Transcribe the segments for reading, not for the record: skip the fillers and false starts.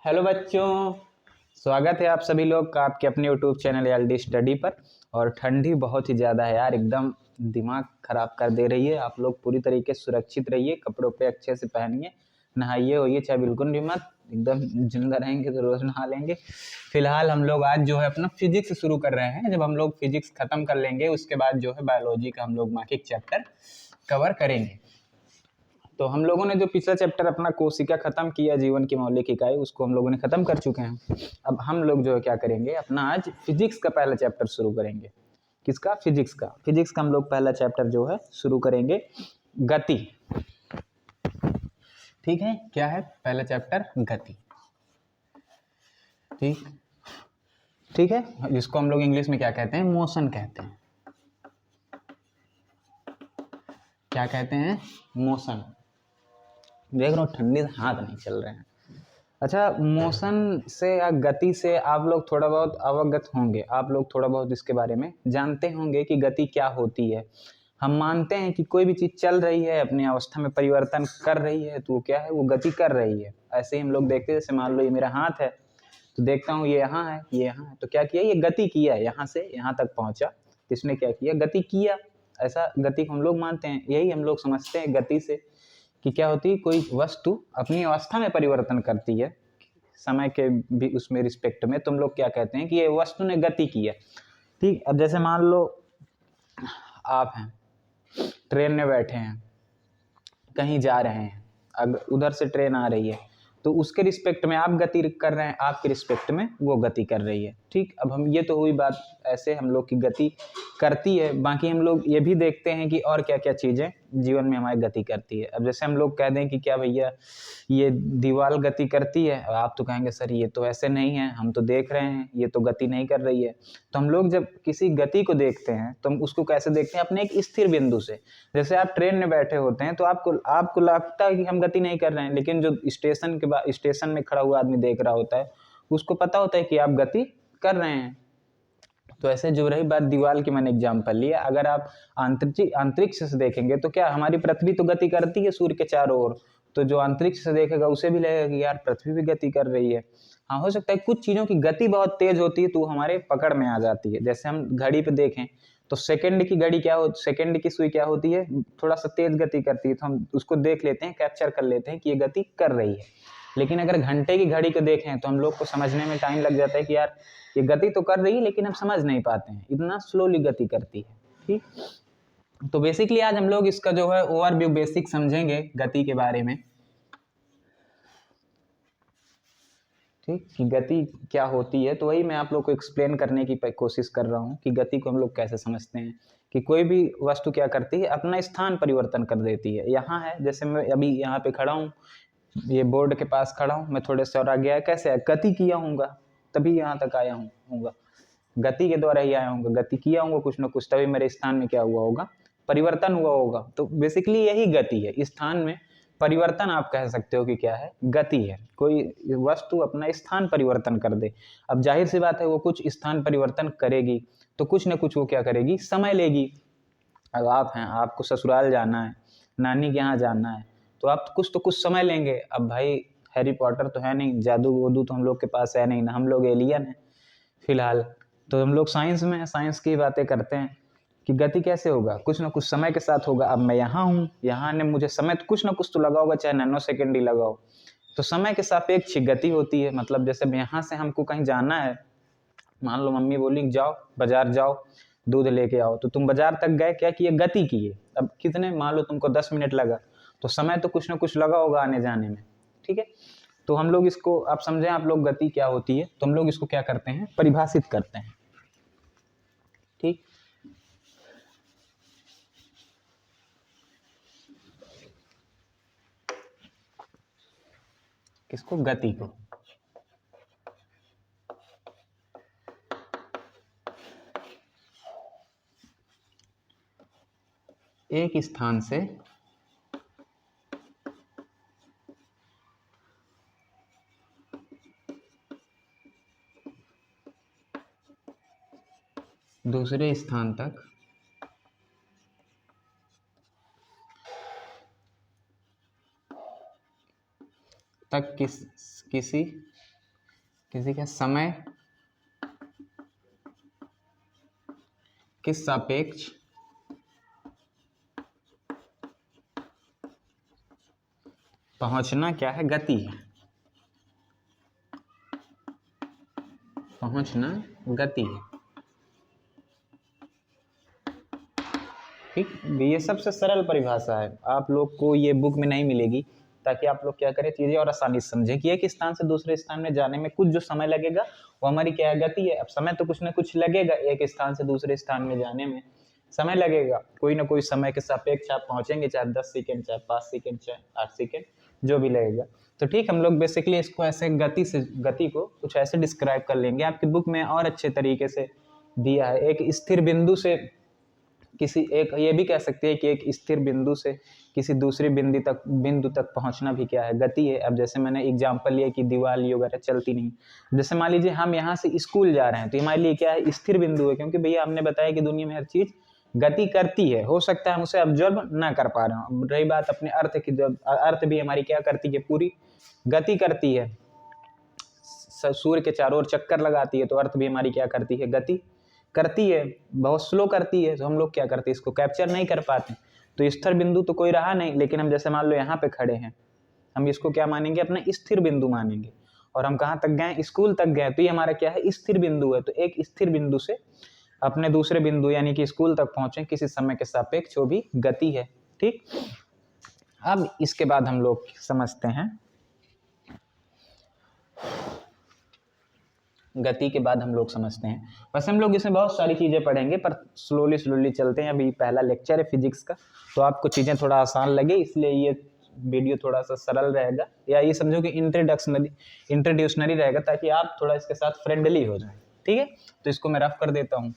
Hello बच्चों, स्वागत है आप सभी लोग का आपके अपने यूट्यूब चैनल एलडी स्टडी पर। और ठंडी बहुत ही ज़्यादा है यार, एकदम दिमाग खराब कर दे रही है। आप लोग पूरी तरीके से सुरक्षित रहिए, कपड़ों पे अच्छे से पहनिए, नहाइए होइए, चाहे बिल्कुल भी मत, एकदम जिंदा रहेंगे तो रोज़ नहा लेंगे। फिलहाल हम लोग आज जो है अपना फिजिक्स शुरू कर रहे हैं। जब हम लोग फिजिक्स खत्म कर लेंगे उसके बाद जो है बायोलॉजी का हम लोग मौखिक चैप्टर कवर करेंगे। तो हम लोगों ने जो पिछला चैप्टर अपना कोशिका खत्म किया, जीवन की मौलिक इकाई, उसको हम लोगों ने खत्म कर चुके हैं। अब हम लोग जो है क्या करेंगे, अपना आज फिजिक्स का पहला चैप्टर शुरू करेंगे। किसका? फिजिक्स का। फिजिक्स का हम लोग पहला चैप्टर जो है शुरू करेंगे, गति। ठीक है, क्या है पहला चैप्टर? गति। ठीक ठीक है, जिसको हम लोग इंग्लिश में क्या कहते हैं? मोशन कहते हैं। क्या कहते हैं? मोशन। देख रहा हूँ ठंडी से हाथ नहीं चल रहे हैं। अच्छा, मोशन से या गति से आप लोग थोड़ा बहुत अवगत होंगे, आप लोग थोड़ा बहुत इसके बारे में जानते होंगे कि गति क्या होती है। हम मानते हैं कि कोई भी चीज़ चल रही है, अपनी अवस्था में परिवर्तन कर रही है, तो वो क्या है? वो गति कर रही है। ऐसे ही हम लोग देखते हैं, जैसे मान लो ये मेरा हाथ है, तो देखता हूँ ये यहाँ है, ये यहाँ है, तो क्या किया? ये गति किया, यहाँ से यहाँ तक पहुँचा, इसने क्या किया? गति किया। ऐसा गति को हम लोग मानते हैं। यही हम लोग समझते हैं गति से कि क्या होती है, कोई वस्तु अपनी अवस्था में परिवर्तन करती है समय के भी उसमें रिस्पेक्ट में, तुम लोग क्या कहते हैं कि ये वस्तु ने गति की है। ठीक, अब जैसे मान लो आप हैं, ट्रेन में बैठे हैं, कहीं जा रहे हैं, अगर उधर से ट्रेन आ रही है तो उसके रिस्पेक्ट में आप गति कर रहे हैं, आपके रिस्पेक्ट में वो गति कर रही है। ठीक, अब हम ये तो हुई बात, ऐसे हम लोग की गति करती है। बाकी हम लोग ये भी देखते हैं कि और क्या क्या चीज़ें जीवन में हमारी गति करती है। अब जैसे हम लोग कह दें कि क्या भैया ये दीवार गति करती है, अब आप तो कहेंगे सर ये तो ऐसे नहीं है, हम तो देख रहे हैं ये तो गति नहीं कर रही है। तो हम लोग जब किसी गति को देखते हैं तो हम उसको कैसे देखते हैं? अपने एक स्थिर बिंदु से। जैसे आप ट्रेन में बैठे होते हैं तो आपको लगता है कि हम गति नहीं कर रहे हैं, लेकिन जो स्टेशन के बाद स्टेशन में खड़ा हुआ आदमी देख रहा होता है, उसको पता होता है कि आप गति कर रहे हैं। तो ऐसे जो रही बात दीवार की, मैंने एग्जाम्पल लिया, अगर आप अंतरिक्ष से देखेंगे तो क्या हमारी पृथ्वी तो गति करती है सूर्य के चारों ओर, तो जो अंतरिक्ष से देखेगा उसे भी लगेगा कि यार पृथ्वी भी गति कर रही है। हाँ, हो सकता है कुछ चीज़ों की गति बहुत तेज होती है तो हमारे पकड़ में आ जाती है। जैसे हम घड़ी पे देखें तो सेकंड की घड़ी क्या हो, सेकंड की सुई क्या होती है? थोड़ा सा तेज गति करती है, तो हम उसको देख लेते हैं, कैप्चर कर लेते हैं कि ये गति कर रही है। लेकिन अगर घंटे की घड़ी को देखें तो हम लोग को समझने में टाइम लग जाता है कि यार ये गति तो कर रही है, लेकिन हम समझ नहीं पाते हैं, इतना स्लोली गति करती है। ठीक, तो बेसिकली आज हम लोग इसका जो है ओवरव्यू बेसिक समझेंगे गति के बारे में। ठीक, कि गति क्या होती है, तो वही मैं आप लोग को एक्सप्लेन करने की कोशिश कर रहा हूँ कि गति को हम लोग कैसे समझते हैं। कि कोई भी वस्तु क्या करती है? अपना स्थान परिवर्तन कर देती है। यहाँ है, जैसे मैं अभी यहाँ पे खड़ा हूँ, ये बोर्ड के पास खड़ा हूँ, मैं थोड़े से और आगे आया, कैसे है? गति किया हूँगा तभी यहाँ तक आया हूँगा, गति के द्वारा ही आया हूँगा, गति किया हूँगा कुछ ना कुछ, तभी मेरे स्थान में क्या हुआ होगा? परिवर्तन हुआ होगा। तो बेसिकली यही गति है, स्थान में परिवर्तन आप कह सकते हो कि क्या है? गति है। कोई वस्तु अपना स्थान परिवर्तन कर दे, अब जाहिर सी बात है वो कुछ स्थान परिवर्तन करेगी तो कुछ ना कुछ वो क्या करेगी? समय लेगी। अब आप हैं, आपको ससुराल जाना है, नानी के यहाँ जाना है, तो आप तो कुछ समय लेंगे। अब भाई हैरी पॉटर तो है नहीं, जादू वदू तो हम लोग के पास है नहीं ना, हम लोग एलियन है फिलहाल। तो हम लोग साइंस में, साइंस की बातें करते हैं कि गति कैसे होगा? कुछ ना कुछ समय के साथ होगा। अब मैं यहाँ हूँ, यहाँ ने मुझे समय तो कुछ ना कुछ तो लगा होगा, चाहे नैनो सेकेंड ही लगाओ, तो समय के सापेक्ष गति होती है। मतलब जैसे यहाँ से हमको कहीं जाना है, मान लो मम्मी बोली जाओ बाजार जाओ दूध लेके आओ, तो तुम बाजार तक गए, क्या किए? गति किए। अब कितने, मान लो तुमको 10 मिनट लगा, तो समय तो कुछ ना कुछ लगा होगा आने जाने में। ठीक है, तो हम लोग इसको, आप समझें आप लोग गति क्या होती है, तो हम लोग इसको क्या करते हैं? परिभाषित करते हैं। ठीक, किसको? गति को। एक स्थान से दूसरे स्थान तक किसी किसी का समय के सापेक्ष पहुंचना क्या है? गति है। पहुंचना गति है। ठीक, ये सबसे सरल परिभाषा है, आप लोग को ये बुक में नहीं मिलेगी, ताकि आप लोग क्या करें, चीजें और आसानी से समझें कि एक स्थान से दूसरे स्थान में जाने में कुछ जो समय लगेगा वो हमारी क्या है? गति है। अब समय तो कुछ ना कुछ लगेगा, एक स्थान से दूसरे स्थान में जाने में समय लगेगा, कोई ना कोई समय के सापेक्ष आप पहुंचेंगे, चाहे 10 सेकेंड, चाहे 5 सेकेंड, चाहे 8 सेकेंड, जो भी लगेगा। तो ठीक, हम लोग बेसिकली इसको ऐसे गति को कुछ ऐसे डिस्क्राइब कर लेंगे। आपकी बुक में और अच्छे तरीके से दिया है, एक स्थिर बिंदु से किसी एक, ये भी कह सकते हैं कि एक स्थिर बिंदु से किसी दूसरी बिंदु तक पहुंचना भी क्या है? गति है। अब जैसे मैंने एग्जांपल लिया कि दीवार वगैरह चलती नहीं, जैसे मान लीजिए हम यहाँ से स्कूल जा रहे हैं, तो हमारे लिए क्या है? स्थिर बिंदु है, क्योंकि भैया हमने बताया कि दुनिया में हर चीज गति करती है, हो सकता है हम उसे ऑब्जर्व ना कर पा रहे हो। रही बात अपने अर्थ की, जब अर्थ भी हमारी क्या करती है? पूरी गति करती है। सूर्य के चारों ओर चक्कर लगाती है, तो अर्थ भी हमारी क्या करती है? गति करती है, बहुत स्लो करती है। तो हम लोग क्या करते हैं? इसको कैप्चर नहीं कर पाते। तो स्थिर बिंदु तो कोई रहा नहीं, लेकिन हम जैसे मान लो यहाँ पे खड़े हैं, हम इसको क्या मानेंगे? अपना स्थिर बिंदु मानेंगे। और हम कहाँ तक गए? स्कूल तक गए, तो ये हमारा क्या है? स्थिर बिंदु है। तो एक स्थिर बिंदु से अपने दूसरे बिंदु यानी कि स्कूल तक पहुंचे किसी समय के सापेक्ष, जो भी गति है। ठीक, अब इसके बाद हम लोग समझते हैं, गति के बाद हम लोग समझते हैं, बस हम लोग इसमें बहुत सारी चीज़ें पढ़ेंगे, पर स्लोली चलते हैं। अभी पहला लेक्चर है फिजिक्स का, तो आपको चीज़ें थोड़ा आसान लगे, इसलिए ये वीडियो थोड़ा सा सरल रहेगा, या ये समझो कि इंट्रोड्यूशनरी रहेगा, ताकि आप थोड़ा इसके साथ फ्रेंडली हो जाए। ठीक है, तो इसको मैं रफ कर देता हूँ।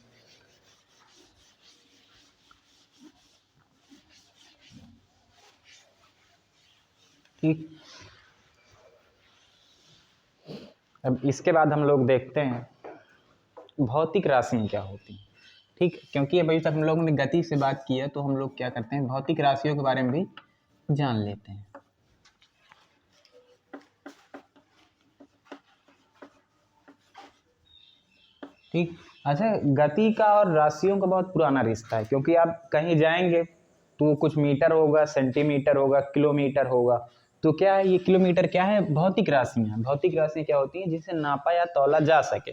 ठीक, अब इसके बाद हम लोग देखते हैं भौतिक राशियाँ क्या होती हैं। ठीक, क्योंकि अभी तक हम लोग ने गति से बात की है, तो हम लोग क्या करते हैं? भौतिक राशियों के बारे में भी जान लेते हैं। ठीक, अच्छा, गति का और राशियों का बहुत पुराना रिश्ता है, क्योंकि आप कहीं जाएंगे तो कुछ मीटर होगा, सेंटीमीटर होगा, किलोमीटर होगा। तो क्या है ये किलोमीटर? क्या है? भौतिक राशियां। भौतिक राशि क्या होती हैं? जिसे नापा या तौला जा सके।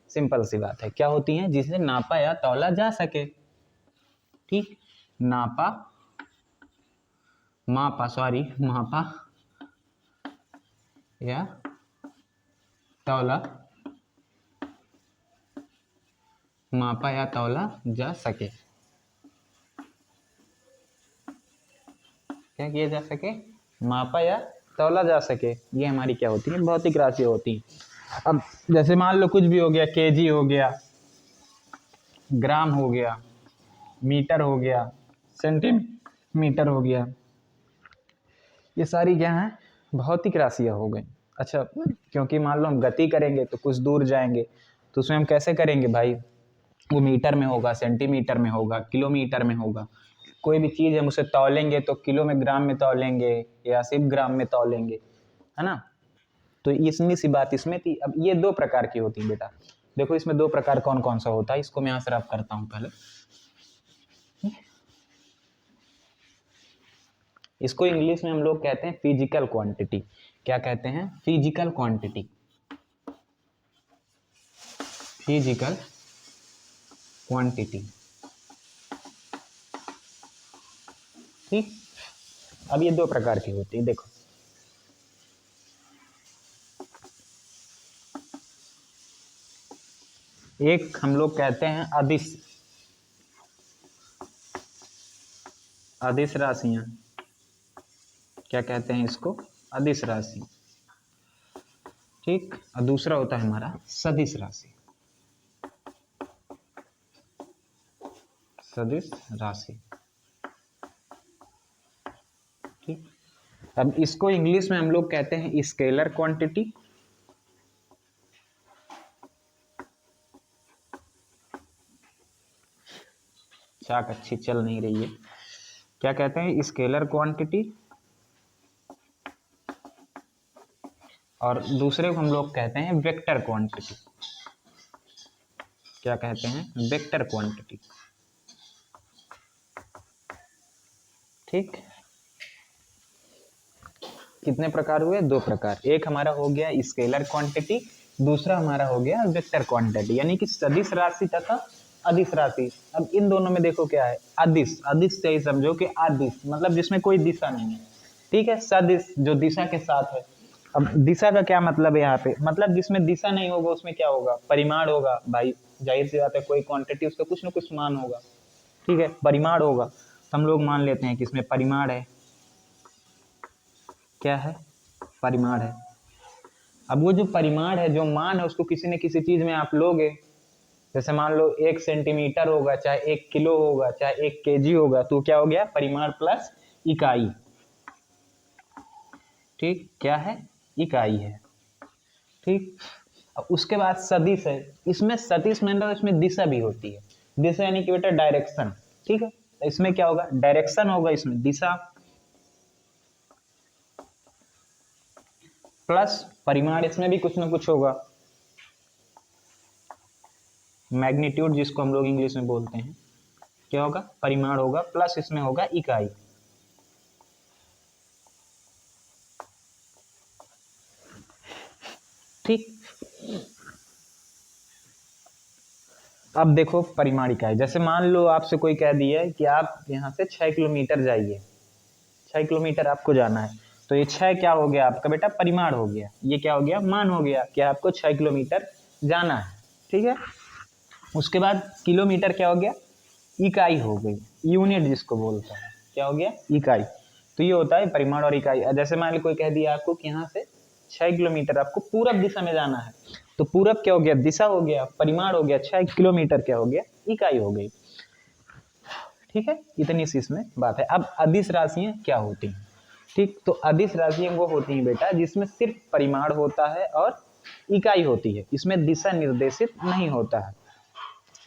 सिंपल सी बात है, क्या होती हैं? जिसे नापा या तौला जा सके। ठीक, नापा मापा या तौला, मापा या तौला जा सके। क्या किया जा सके? मापा या तौला जा सके। ये हमारी क्या होती है? भौतिक राशि होती है। अब जैसे मान लो कुछ भी हो गया, केजी हो गया, ग्राम हो गया, मीटर हो गया, सेंटीमीटर हो गया, ये सारी क्या है? भौतिक राशियां हो गई। अच्छा, क्योंकि मान लो हम गति करेंगे तो कुछ दूर जाएंगे, तो उसमें हम कैसे करेंगे भाई? वो मीटर में होगा, सेंटीमीटर में होगा, किलोमीटर में होगा। कोई भी चीज़ हम उसे तौलेंगे तो किलो में, ग्राम में तौलेंगे, या सिर्फ ग्राम में तौलेंगे, है ना? तो इतनी सी बात इसमें थी। अब ये दो प्रकार की होती है बेटा। देखो इसमें दो प्रकार कौन कौन सा होता है, इसको मैं यहाँ से रफ करता हूँ पहले। इसको इंग्लिश में हम लोग कहते हैं फिजिकल क्वांटिटी। क्या कहते हैं? Physical quantity. Physical quantity. ठीक, अब ये दो प्रकार की होती है, देखो। एक हम लोग कहते हैं अदिश, अदिश राशियां। क्या कहते हैं इसको? अदिश राशि। ठीक, और दूसरा होता है हमारा सदिश राशि। सदिश राशि। ठीक, अब इसको इंग्लिश में हम लोग कहते हैं स्केलर क्वांटिटी। चाक अच्छी चल नहीं रही है। क्या कहते हैं? Scalar quantity. और दूसरे को हम लोग कहते हैं वेक्टर क्वांटिटी। क्या कहते हैं? Vector quantity. ठीक, कितने प्रकार हुए? दो प्रकार। एक हमारा हो गया स्केलर क्वांटिटी, दूसरा हमारा हो गया वेक्टर क्वांटिटी, यानी कि सदिश राशि तथा अदिश राशि। अब इन दोनों में देखो क्या है, अदिश, अदिश से ही समझो कि अदिश मतलब जिसमें कोई दिशा नहीं है, ठीक है। सदिश जो दिशा के साथ है। अब दिशा का क्या मतलब है यहाँ पे? मतलब जिसमें दिशा नहीं होगा उसमें क्या होगा? परिमाण होगा भाई, जाहिर सी बात है, कोई क्वांटिटी उसका कुछ ना कुछ मान होगा, ठीक है, परिमाण होगा। तो हम लोग मान लेते हैं कि इसमें परिमाण है। क्या है? परिमाण है। अब वो जो परिमाण है, जो मान है, उसको किसी न किसी चीज में आप लोगे। जैसे मान लो 1 सेंटीमीटर होगा, चाहे 1 किलो होगा, चाहे 1 केजी होगा, तो क्या हो गया? परिमाण प्लस इकाई। ठीक, क्या है? इकाई है। ठीक, अब उसके बाद सदिश है। इसमें सदिश मतलब इसमें दिशा भी होती है। दिशा यानी कि बेटा डायरेक्शन, ठीक है। तो इसमें क्या होगा? डायरेक्शन होगा, इसमें दिशा प्लस परिमाण, इसमें भी कुछ ना कुछ होगा, मैग्नीट्यूड जिसको हम लोग इंग्लिश में बोलते हैं। क्या होगा? परिमाण होगा प्लस इसमें होगा इकाई। ठीक, अब देखो परिमाण इकाई। जैसे मान लो आपसे कोई कह दिया है कि आप यहाँ से 6 किलोमीटर जाइए, 6 किलोमीटर आपको जाना है, तो ये 6 क्या हो गया आपका बेटा? परिमाण हो गया। ये क्या हो गया? मान हो गया कि आपको 6 किलोमीटर जाना है, ठीक है। उसके बाद किलोमीटर क्या हो गया? इकाई हो गई, यूनिट जिसको बोलते हैं। क्या हो गया? इकाई। तो ये होता है परिमाण और इकाई। जैसे मान लो कोई कह दिया आपको कि यहाँ से 6 किलोमीटर आपको पूरब दिशा में जाना है, तो पूरब क्या हो गया? दिशा हो गया, परिमाण हो गया, 6 किलोमीटर क्या हो गया? इकाई हो गई। ठीक है, इतनी सी इसमें बात है। अब अदिश राशियां क्या होती हैं? ठीक, तो अदिश राशियां वो होती हैं बेटा जिसमें सिर्फ परिमाण होता है और इकाई होती है, इसमें दिशा निर्देशित नहीं होता है।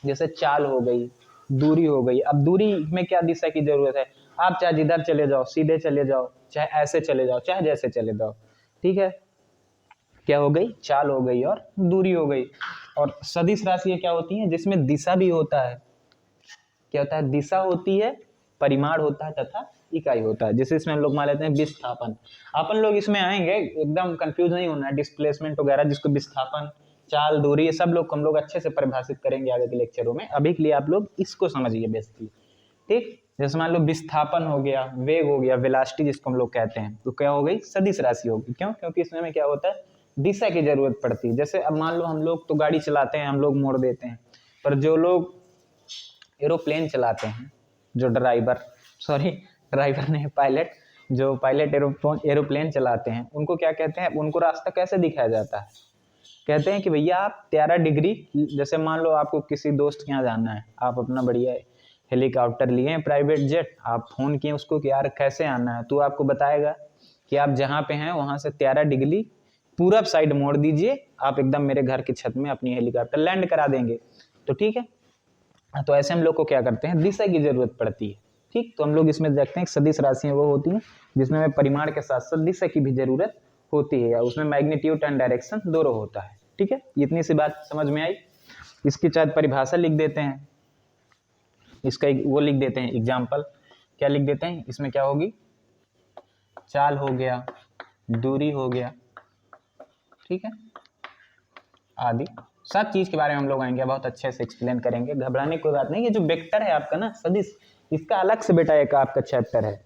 जैसे चाल हो गई, दूरी हो गई। अब दूरी में क्या दिशा की जरूरत है? आप चाहे जिधर चले जाओ, सीधे चले जाओ, चाहे ऐसे चले जाओ, चाहे जैसे चले जाओ, ठीक है। क्या हो गई? चाल हो गई और दूरी हो गई। और सदिश राशियां क्या होती हैं? जिसमें दिशा भी होता है। क्या होता है? दिशा होती है, परिमाण होता है तथा इकाई होता है। जैसे इसमें हम लोग मान लेते हैं विस्थापन। अपन लोग इसमें आएंगे, एकदम कंफ्यूज नहीं होना है। डिस्प्लेसमेंट वगैरह जिसको विस्थापन, चाल, दूरी, ये सब लोग हम लोग अच्छे से परिभाषित करेंगे आगे के लेक्चरों में। अभी के लिए आप लोग इसको समझिए बेसिकली। ठीक, जैसे मान लो विस्थापन हो गया, वेग हो गया, वेलासिटी जिसको हम लोग कहते हैं, तो क्या हो गई? सदिश राशि होगी। क्यों? क्योंकि इसमें हमें क्या होता है? दिशा की जरूरत पड़ती है। जैसे अब मान लो हम लोग तो गाड़ी चलाते हैं, हम लोग मोड़ देते हैं, पर जो लोग एरोप्लेन चलाते हैं, जो ड्राइवर, सॉरी ड्राइवर नहीं, पायलट, जो पायलट एरोप्लेन चलाते हैं, उनको क्या कहते हैं? उनको रास्ता कैसे दिखाया जाता है? कहते हैं कि भैया आप 13 डिग्री, जैसे मान लो आपको किसी दोस्त के यहाँ जाना है, आप अपना बढ़िया हेलीकॉप्टर लिए हैं, प्राइवेट जेट, आप फोन किए उसको कि यार कैसे आना है, तो आपको बताएगा कि आप जहाँ पे हैं वहां से 13 डिग्री पूरब साइड मोड़ दीजिए, आप एकदम मेरे घर की छत में अपनी हेलीकॉप्टर लैंड करा देंगे। तो ठीक है, तो ऐसे हम लोग को क्या करते हैं? दिशा की जरूरत पड़ती है। ठीक, तो हम लोग इसमें देखते हैं सदिश राशियां वो होती हैं जिसमें हमें परिमाण के साथ साथ दिशा की भी जरूरत होती है, या उसमें मैग्नीट्यूड एंड डायरेक्शन दोनों होता है। ठीक है, इतनी सी बात समझ में आई। इसकी शायद परिभाषा लिख देते हैं, इसका वो लिख देते हैं एग्जाम्पल। क्या लिख देते हैं? इसमें क्या होगी? चाल हो गया, दूरी हो गया, ठीक है, आदि सब चीज के बारे में हम लोग आएंगे, बहुत अच्छे से एक्सप्लेन करेंगे, घबराने की कोई बात नहीं। ये जो वेक्टर है आपका ना सदिश, इसका अलग से बेटा एक आपका चैप्टर है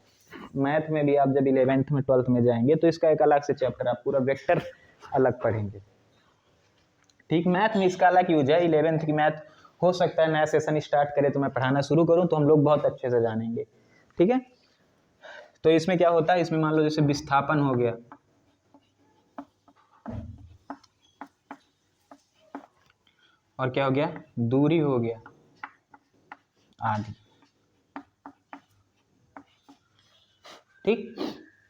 मैथ में भी। आप जब 11th में 12th में जाएंगे तो इसका एक अलग से चैप्टर, आप पूरा वेक्टर अलग पढ़ेंगे। ठीक, मैथ में इसका अलग यूज है। 11th की मैथ हो सकता है नया सेशन स्टार्ट करे तो मैं पढ़ाना शुरू करूं तो हम लोग बहुत अच्छे से जानेंगे। ठीक है, तो इसमें क्या होता है? इसमें मान लो जैसे विस्थापन हो गया, और क्या हो गया? दूरी हो गया, आदि। ठीक,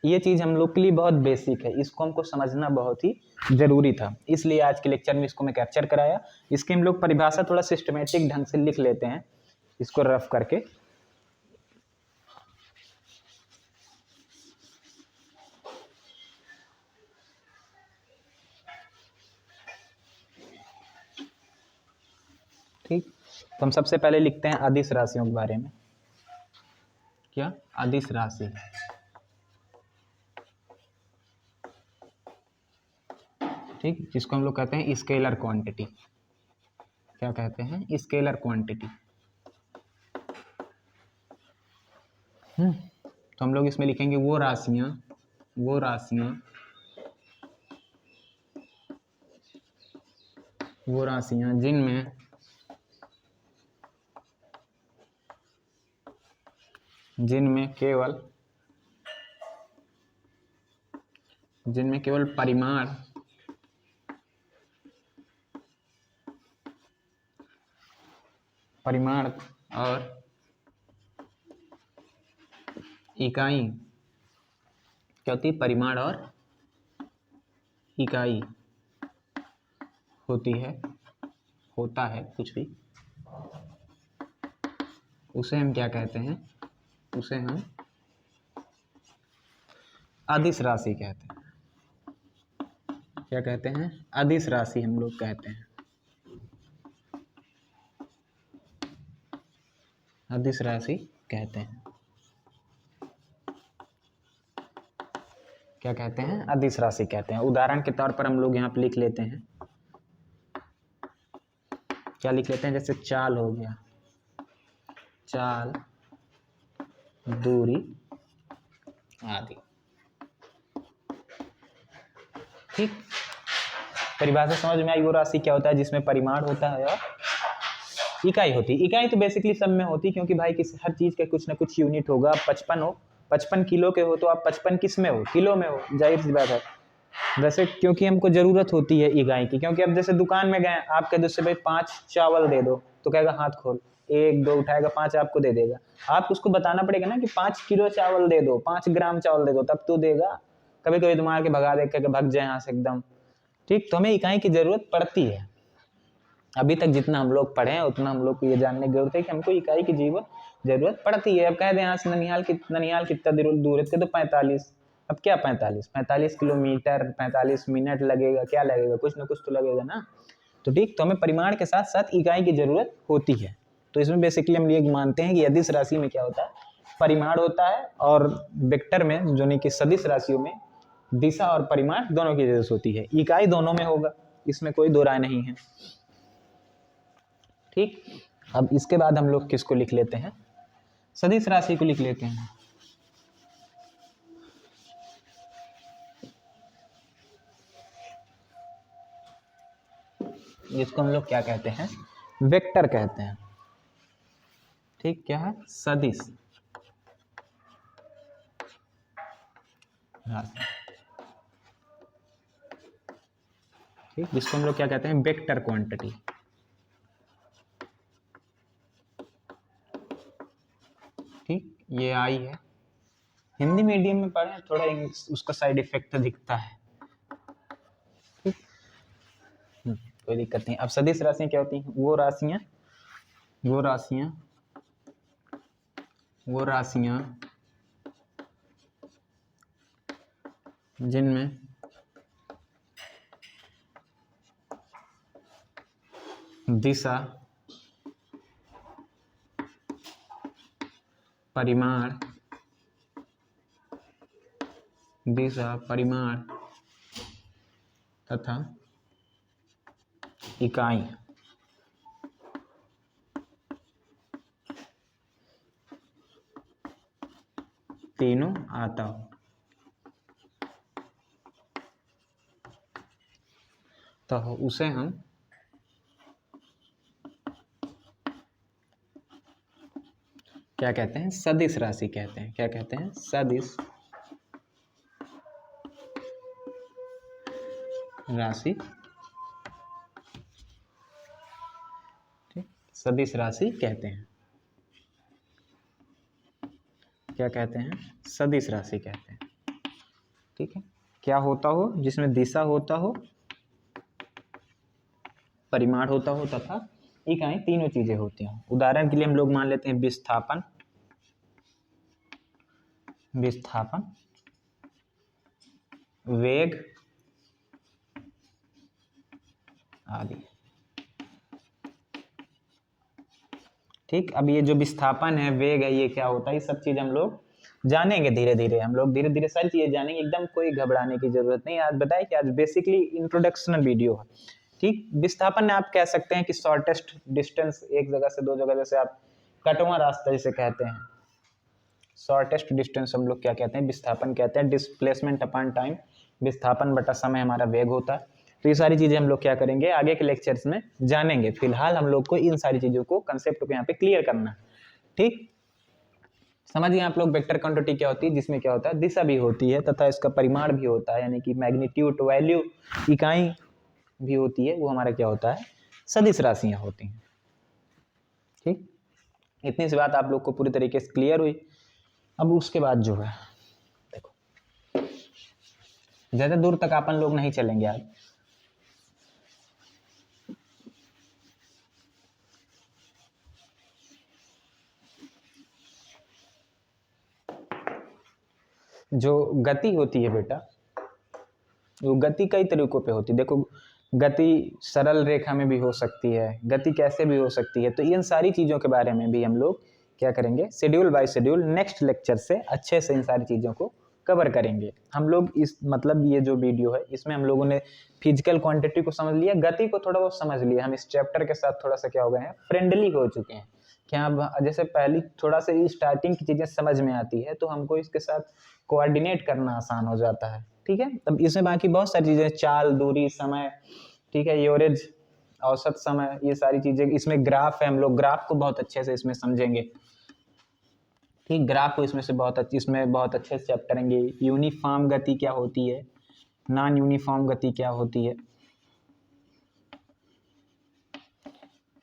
ये चीज हम लोग के लिए बहुत बेसिक है, इसको हमको समझना बहुत ही जरूरी था, इसलिए आज के लेक्चर में इसको मैं कैप्चर कराया। इसकी हम लोग परिभाषा थोड़ा सिस्टमेटिक ढंग से लिख लेते हैं, इसको रफ करके। ठीक, तो हम सबसे पहले लिखते हैं अदिश राशियों के बारे में। क्या? अदिश राशि। ठीक, जिसको हम लोग कहते हैं स्केलर क्वांटिटी। क्या कहते हैं? Scalar quantity. तो हम लोग इसमें लिखेंगे वो राशियां जिनमें केवल परिमाण और इकाई क्या होती है? परिमाण और इकाई होता है कुछ भी, उसे हम क्या कहते हैं? उसे हम अदिश राशि कहते हैं। क्या कहते हैं? अदिश राशि हम लोग कहते हैं। अदिश राशि कहते हैं। क्या कहते हैं? अदिश राशि कहते हैं। उदाहरण के तौर पर हम लोग यहाँ पे लिख लेते हैं, क्या लिख लेते हैं? जैसे चाल हो गया, चाल, दूरी आदि। ठीक, परिभाषा समझ में आई? वो राशि क्या होता है? जिसमें परिमाण होता है और इकाई होती है। इकाई तो बेसिकली सब में होती है, क्योंकि भाई किसी हर चीज का कुछ ना कुछ यूनिट होगा। 55 किलो के हो तो आप 55 किस में हो? किलो में हो, जाहिर सी बात है। वैसे क्योंकि हमको जरूरत होती है इकाई की, क्योंकि अब जैसे दुकान में गए, आप कह दो से भाई 5 चावल दे दो, तो कहेगा हाथ खोल, 1 2 उठाएगा, 5 आपको दे देगा। आप उसको बताना पड़ेगा ना कि 5 किलो चावल दे दो, 5 ग्राम चावल दे दो, तब तो देगा। कभी कभी तो मार के भगा दे के भग जाए यहाँ से एकदम। ठीक, तो हमें इकाई की जरूरत पड़ती है। अभी तक जितना हम लोग पढ़े हैं उतना हम लोग को ये जानने की जरूरत है कि हमको इकाई की जरूरत पड़ती है। अब कह दें यहाँ से ननिहाल कितना दूर है? तो 45। अब क्या 45 किलोमीटर, 45 मिनट लगेगा? क्या लगेगा? कुछ ना कुछ तो लगेगा ना। तो ठीक, तो हमें परिमाण के साथ साथ इकाई की जरूरत होती है। तो इसमें बेसिकली हम ये मानते हैं कि अदिश राशि में क्या होता है? परिमाण होता है, और वेक्टर में जो नहीं कि सदिश राशियों में दिशा और परिमाण दोनों की जरूरत होती है। इकाई दोनों में होगा, इसमें कोई दो राय नहीं है। ठीक, अब इसके बाद हम लोग किसको लिख लेते हैं? सदिश राशि को लिख लेते हैं। जिसको हम लोग क्या कहते हैं? वेक्टर कहते हैं। ठीक, क्या है? सदिश राशि। ठीक, जिसको हम लोग क्या कहते हैं? Vector quantity. ठीक, ये आई है। हिंदी मीडियम में पढ़े, थोड़ा उसका साइड इफेक्ट दिखता है। ठीक, कोई दिक्कत नहीं। अब सदिश राशियां क्या होती हैं? वो राशियां जिनमें दिशा, परिमाण तथा इकाई तीनों आता हो, तो उसे हम क्या कहते हैं? सदिश राशि कहते हैं। क्या कहते हैं? सदिश राशि। ठीक, सदिश राशि कहते हैं। क्या कहते हैं? सदिश राशि कहते हैं। ठीक है, क्या होता हो? जिसमें दिशा होता हो, परिमाण होता हो तथा इकाई, तीनों चीजें होती हैं। उदाहरण के लिए हम लोग मान लेते हैं विस्थापन, वेग आदि। ठीक, अब ये जो विस्थापन है, वेग है, ये क्या होता है, ये सब चीज़ हम लोग जानेंगे धीरे धीरे। हम लोग धीरे धीरे सारी चीज़ें जानेंगे, एकदम कोई घबराने की जरूरत नहीं। आज बताए कि आज बेसिकली इंट्रोडक्शनल वीडियो है। ठीक, विस्थापन आप कह सकते हैं कि शॉर्टेस्ट डिस्टेंस एक जगह से दो जगह, जैसे आप कटवा रास्ता जिसे कहते हैं, शॉर्टेस्ट डिस्टेंस हम लोग क्या कहते हैं, विस्थापन कहते हैं। डिस्प्लेसमेंट अपॉन टाइम, विस्थापन बटा समय हमारा वेग होता है। तो ये सारी चीज़ें हम लोग क्या करेंगे आगे के लेक्चर्स में जानेंगे। फिलहाल हम लोग को इन सारी चीज़ों को, कंसेप्ट को यहाँ पे क्लियर करना है। ठीक, समझिए आप लोग वेक्टर क्वांटिटी क्या होती है, जिसमें क्या होता है, दिशा भी होती है तथा इसका परिमाण भी होता है, यानी कि मैग्नीट्यूड, वैल्यू, इकाई भी होती है। वो हमारा क्या होता है, सदिश राशियाँ होती हैं। ठीक, इतनी सी बात आप लोग को पूरी तरीके से क्लियर हुई। अब उसके बाद जो है देखो, ज़्यादा दूर तक अपन लोग नहीं चलेंगे आज। जो गति होती है बेटा, वो गति कई तरीकों पे होती है। देखो, गति सरल रेखा में भी हो सकती है, गति कैसे भी हो सकती है। तो इन सारी चीज़ों के बारे में भी हम लोग क्या करेंगे, schedule by schedule next lecture से अच्छे से इन सारी चीज़ों को कवर करेंगे हम लोग। इस मतलब ये जो वीडियो है, इसमें हम लोगों ने फिजिकल क्वांटिटी को समझ लिया, गति को थोड़ा बहुत समझ लिया। हम इस चैप्टर के साथ थोड़ा सा क्या हो गए हैं, फ्रेंडली हो चुके हैं। क्या जैसे पहली थोड़ा सा स्टार्टिंग की चीज़ें समझ में आती है, तो हमको इसके साथ कोऑर्डिनेट करना आसान हो जाता है। ठीक है, तब इसमें बाकी बहुत सारी चीज़ें, चाल, दूरी, समय, ठीक है, एवरेज, औसत समय, ये सारी चीज़ें। इसमें ग्राफ है, हम लोग ग्राफ को बहुत अच्छे से इसमें समझेंगे। ठीक, ग्राफ को इसमें बहुत अच्छे से चैप्टर करेंगे। यूनिफॉर्म गति क्या होती है, नॉन यूनिफॉर्म गति क्या होती है,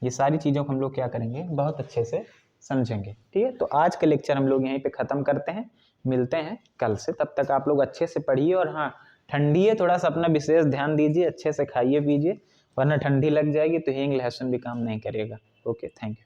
ये सारी चीज़ों को हम लोग क्या करेंगे, बहुत अच्छे से समझेंगे। ठीक है, तो आज के लेक्चर हम लोग यहीं पे ख़त्म करते हैं, मिलते हैं कल से। तब तक आप लोग अच्छे से पढ़िए, और हाँ, ठंडी है, थोड़ा सा अपना विशेष ध्यान दीजिए, अच्छे से खाइए पीजिए, वरना ठंडी लग जाएगी तो हींग लहसुन भी काम नहीं करेगा। Okay, thank you.